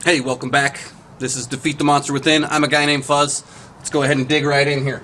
Hey, welcome back. This is Defeat the Monster Within. I'm a guy named Fuzz. Let's go ahead and dig right in here.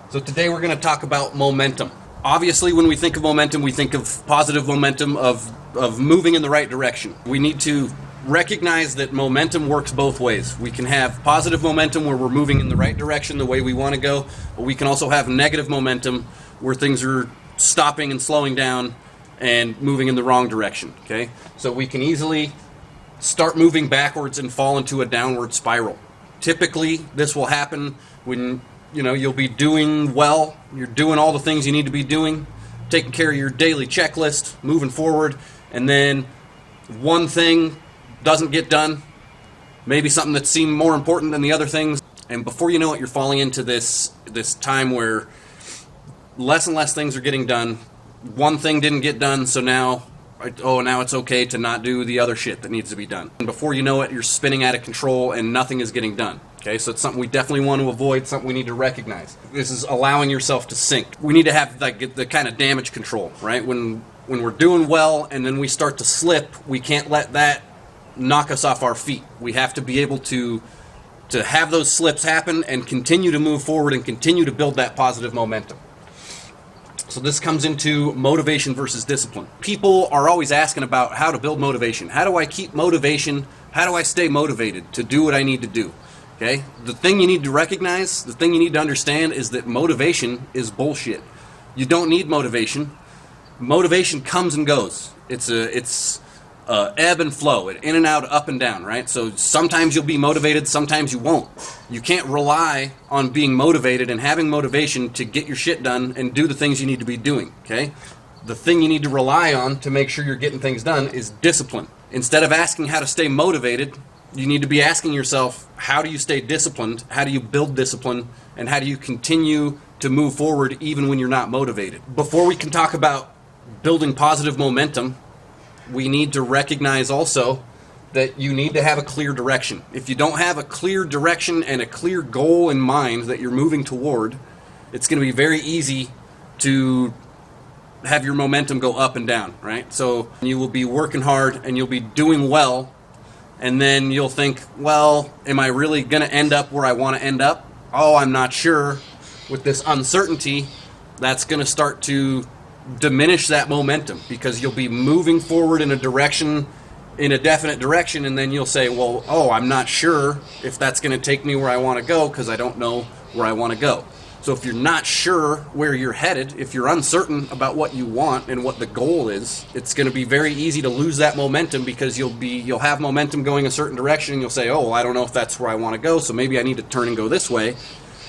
So today we're going to talk about momentum. Obviously, when we think of momentum, we think of positive momentum of moving in the right direction. We need to recognize that momentum works both ways. We can have positive momentum where we're moving in the right direction the way we want to go, but we can also have negative momentum where things are stopping and slowing down and moving in the wrong direction. Okay? So we can easily start moving backwards and fall into a downward spiral. Typically, this will happen when you'll be doing well, you're doing all the things you need to be doing, taking care of your daily checklist, moving forward, and then one thing doesn't get done, maybe something that seemed more important than the other things, and before you know it, you're falling into this time where less and less things are getting done. One thing didn't get done, so now it's okay to not do the other shit that needs to be done. And before you know it, you're spinning out of control and nothing is getting done. Okay, so it's something we definitely want to avoid, something we need to recognize. This is allowing yourself to sink. We need to have the kind of damage control, right? When we're doing well and then we start to slip, we can't let that knock us off our feet. We have to be able to have those slips happen and continue to move forward and continue to build that positive momentum. So this comes into motivation versus discipline. People are always asking about how to build motivation. How do I keep motivation? How do I stay motivated to do what I need to do? Okay? The thing you need to recognize, the thing you need to understand is that motivation is bullshit. You don't need motivation. Motivation comes and goes. It's ebb and flow, in and out, up and down, right? So sometimes you'll be motivated, sometimes you won't. You can't rely on being motivated and having motivation to get your shit done and do the things you need to be doing, okay? The thing you need to rely on to make sure you're getting things done is discipline. Instead of asking how to stay motivated, you need to be asking yourself, how do you stay disciplined? How do you build discipline? And how do you continue to move forward even when you're not motivated? Before we can talk about building positive momentum, we need to recognize also that you need to have a clear direction. If you don't have a clear direction and a clear goal in mind that you're moving toward, it's going to be very easy to have your momentum go up and down, right? So you will be working hard and you'll be doing well, and then you'll think, well, am I really going to end up where I want to end up? Oh, I'm not sure. With this uncertainty, that's going to start to diminish that momentum because you'll be moving forward in a definite direction, and then you'll say, well, I'm not sure if that's going to take me where I want to go because I don't know where I want to go. So if you're not sure where you're headed, if you're uncertain about what you want and what the goal is, it's going to be very easy to lose that momentum because you'll have momentum going a certain direction and you'll say, I don't know if that's where I want to go, so maybe I need to turn and go this way.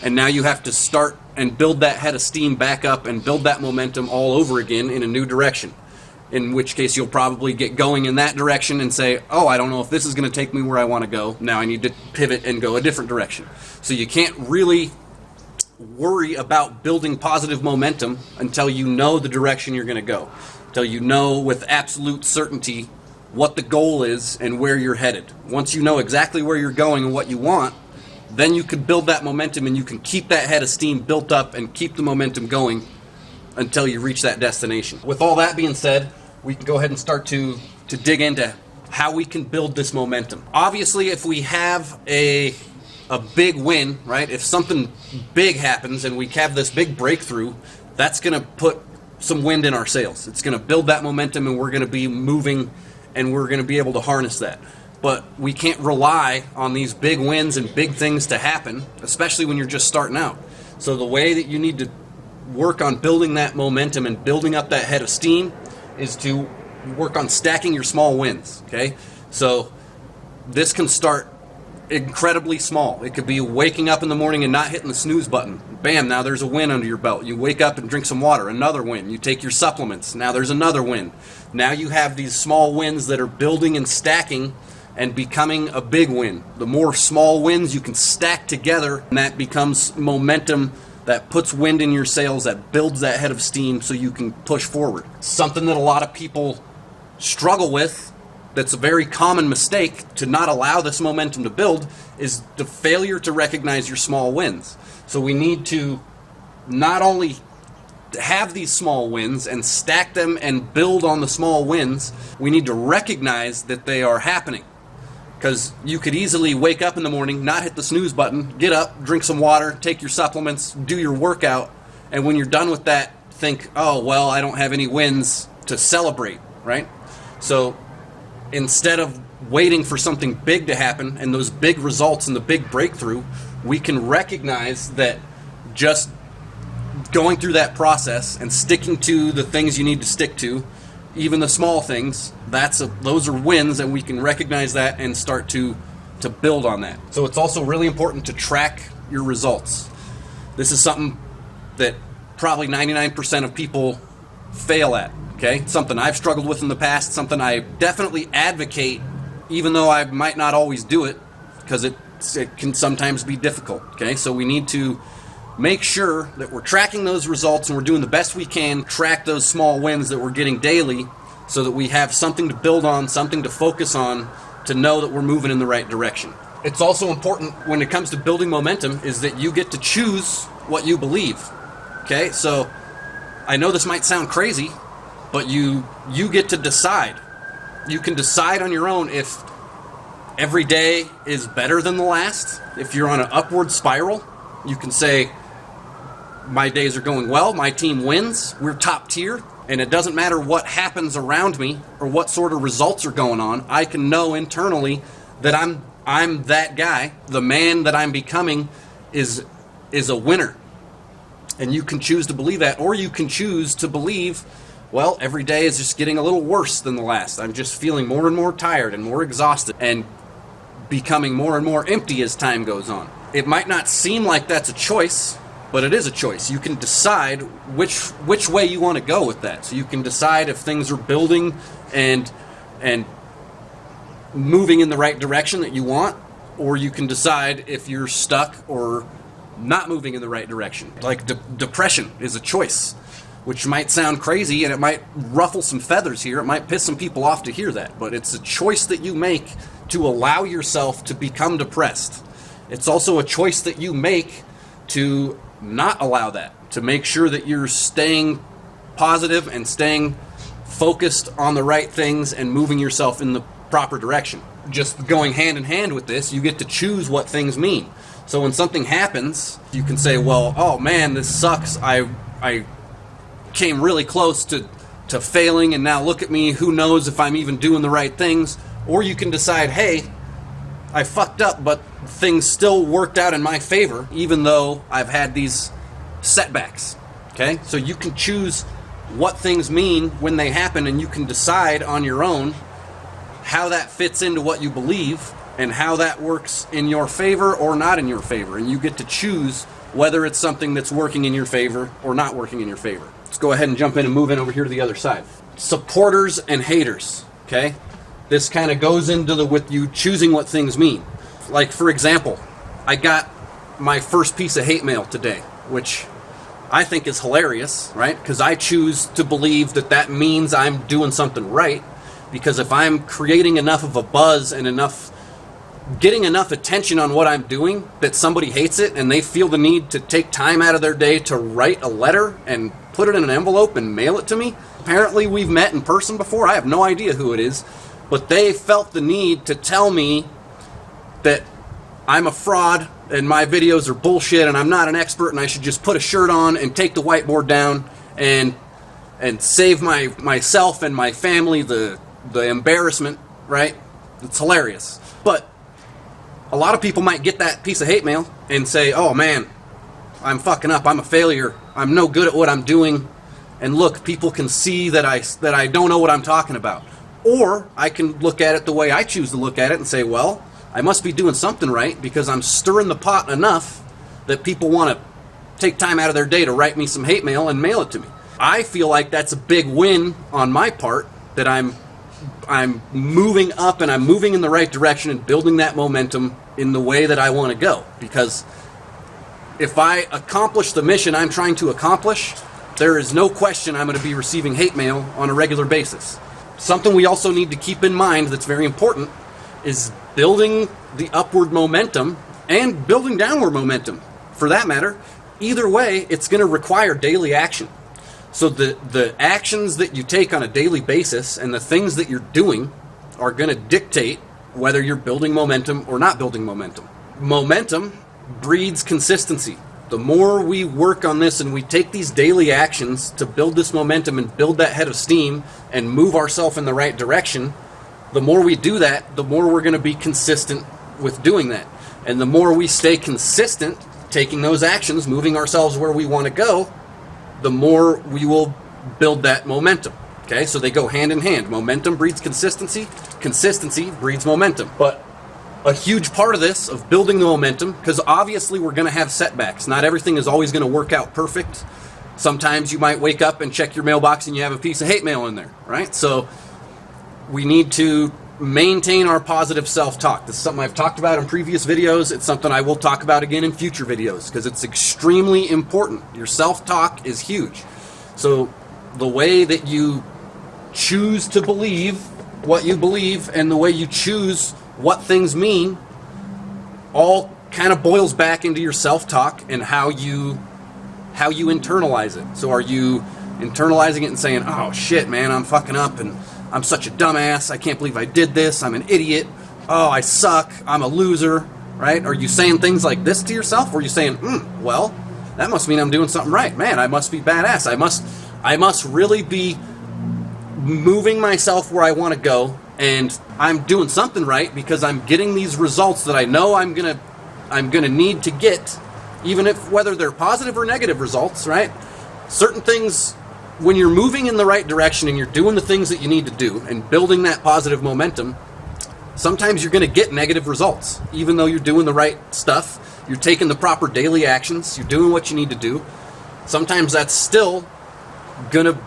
And now you have to start and build that head of steam back up and build that momentum all over again in a new direction. In which case you'll probably get going in that direction and say, I don't know if this is going to take me where I want to go. Now I need to pivot and go a different direction. So you can't really worry about building positive momentum until you know the direction you're going to go. Until you know with absolute certainty what the goal is and where you're headed. Once you know exactly where you're going and what you want, then you can build that momentum and you can keep that head of steam built up and keep the momentum going until you reach that destination. With all that being said, we can go ahead and start to dig into how we can build this momentum. Obviously, if we have a big win, right? If something big happens and we have this big breakthrough, that's going to put some wind in our sails. It's going to build that momentum and we're going to be moving and we're going to be able to harness that. But we can't rely on these big wins and big things to happen, especially when you're just starting out. So the way that you need to work on building that momentum and building up that head of steam is to work on stacking your small wins, okay? So this can start incredibly small. It could be waking up in the morning and not hitting the snooze button. Bam, now there's a win under your belt. You wake up and drink some water, another win. You take your supplements, now there's another win. Now you have these small wins that are building and stacking and becoming a big win. The more small wins you can stack together, and that becomes momentum that puts wind in your sails, that builds that head of steam so you can push forward. Something that a lot of people struggle with, that's a very common mistake to not allow this momentum to build, is the failure to recognize your small wins. So we need to not only have these small wins and stack them and build on the small wins, we need to recognize that they are happening. Because you could easily wake up in the morning, not hit the snooze button, get up, drink some water, take your supplements, do your workout, and when you're done with that, think, oh, well, I don't have any wins to celebrate, right? So instead of waiting for something big to happen and those big results and the big breakthrough, we can recognize that just going through that process and sticking to the things you need to stick to, even the small things, those are wins, and we can recognize that and start to build on that. So it's also really important to track your results. This is something that probably 99% of people fail at, okay? It's something I've struggled with in the past, something I definitely advocate, even though I might not always do it, because it can sometimes be difficult, okay? So we need to make sure that we're tracking those results and we're doing the best we can, track those small wins that we're getting daily so that we have something to build on, something to focus on, to know that we're moving in the right direction. It's also important when it comes to building momentum is that you get to choose what you believe, okay? So I know this might sound crazy, but you get to decide. You can decide on your own if every day is better than the last. If you're on an upward spiral, you can say, my days are going well, my team wins, we're top tier, and it doesn't matter what happens around me or what sort of results are going on. I can know internally that I'm that guy. The man that I'm becoming is a winner. And you can choose to believe that, or you can choose to believe, well, every day is just getting a little worse than the last. I'm just feeling more and more tired and more exhausted and becoming more and more empty as time goes on. It might not seem like that's a choice, but it is a choice. You can decide which way you want to go with that. So you can decide if things are building and moving in the right direction that you want, or you can decide if you're stuck or not moving in the right direction. Like depression is a choice, which might sound crazy and it might ruffle some feathers here. It might piss some people off to hear that, but it's a choice that you make to allow yourself to become depressed. It's also a choice that you make to not allow that, to make sure that you're staying positive and staying focused on the right things and moving yourself in the proper direction. Just going hand in hand with this, you get to choose what things mean. So when something happens, you can say, well, oh man, this sucks. I came really close to failing, and now look at me, who knows if I'm even doing the right things. Or you can decide, hey, I fucked up, but things still worked out in my favor, even though I've had these setbacks, okay? So you can choose what things mean when they happen, and you can decide on your own how that fits into what you believe and how that works in your favor or not in your favor. And you get to choose whether it's something that's working in your favor or not working in your favor. Let's go ahead and jump in and move in over here to the other side. Supporters and haters, okay? This kind of goes into with you choosing what things mean. Like, for example, I got my first piece of hate mail today, which I think is hilarious, right? Because I choose to believe that means I'm doing something right. Because if I'm creating enough of a buzz and getting enough attention on what I'm doing that somebody hates it and they feel the need to take time out of their day to write a letter and put it in an envelope and mail it to me. Apparently we've met in person before. I have no idea who it is. But they felt the need to tell me that I'm a fraud and my videos are bullshit and I'm not an expert and I should just put a shirt on and take the whiteboard down and save myself and my family the embarrassment, right? It's hilarious. But a lot of people might get that piece of hate mail and say, oh man, I'm fucking up, I'm a failure, I'm no good at what I'm doing, and look, people can see that I don't know what I'm talking about. Or I can look at it the way I choose to look at it and say, well, I must be doing something right because I'm stirring the pot enough that people want to take time out of their day to write me some hate mail and mail it to me. I feel like that's a big win on my part, that I'm moving up and I'm moving in the right direction and building that momentum in the way that I want to go. Because if I accomplish the mission I'm trying to accomplish, there is no question I'm going to be receiving hate mail on a regular basis. Something we also need to keep in mind that's very important is building the upward momentum and building downward momentum, for that matter. Either way, it's going to require daily action. So the actions that you take on a daily basis and the things that you're doing are going to dictate whether you're building momentum or not building momentum. Momentum breeds consistency. The more we work on this and we take these daily actions to build this momentum and build that head of steam and move ourselves in the right direction, the more we do that, the more we're going to be consistent with doing that. And the more we stay consistent taking those actions, moving ourselves where we want to go, the more we will build that momentum. Okay, so they go hand in hand. Momentum breeds consistency, consistency breeds momentum. But a huge part of this, of building the momentum, because obviously we're going to have setbacks. Not everything is always going to work out perfect. Sometimes you might wake up and check your mailbox and you have a piece of hate mail in there, right? So we need to maintain our positive self-talk. This is something I've talked about in previous videos. It's something I will talk about again in future videos because it's extremely important. Your self-talk is huge. So the way that you choose to believe what you believe and the way you choose what things mean all kind of boils back into your self-talk and how you internalize it. So are you internalizing it and saying, oh shit, man, I'm fucking up and I'm such a dumbass, I can't believe I did this, I'm an idiot, oh, I suck, I'm a loser, right? Are you saying things like this to yourself? Or are you saying, well, that must mean I'm doing something right. Man, I must be badass. I must really be moving myself where I want to go, and I'm doing something right because I'm getting these results that I know I'm gonna need to get, even if whether they're positive or negative results, right? Certain things, when you're moving in the right direction and you're doing the things that you need to do and building that positive momentum, sometimes you're going to get negative results. Even though you're doing the right stuff, you're taking the proper daily actions, you're doing what you need to do, sometimes that's still going to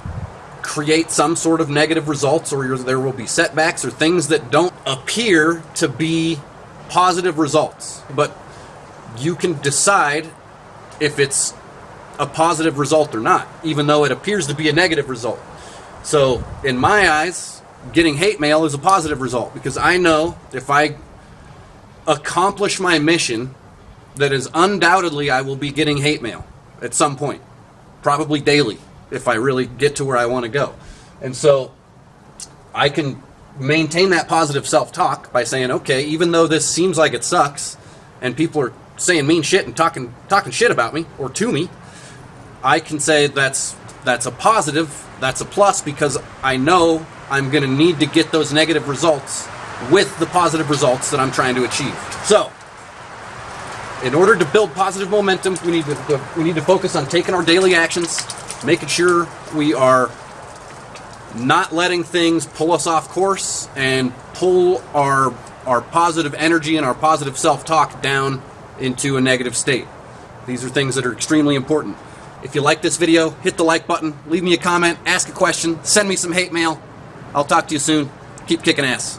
create some sort of negative results, or there will be setbacks or things that don't appear to be positive results. But you can decide if it's a positive result or not, even though it appears to be a negative result. So in my eyes, getting hate mail is a positive result because I know if I accomplish my mission, that is undoubtedly I will be getting hate mail at some point, probably daily, if I really get to where I want to go. And so I can maintain that positive self-talk by saying, okay, even though this seems like it sucks and people are saying mean shit and talking shit about me or to me, I can say that's a positive, that's a plus, because I know I'm going to need to get those negative results with the positive results that I'm trying to achieve. So, in order to build positive momentum, we need to focus on taking our daily actions, making sure we are not letting things pull us off course and pull our positive energy and our positive self-talk down into a negative state. These are things that are extremely important. If you like this video, hit the like button, leave me a comment, ask a question, send me some hate mail. I'll talk to you soon. Keep kicking ass.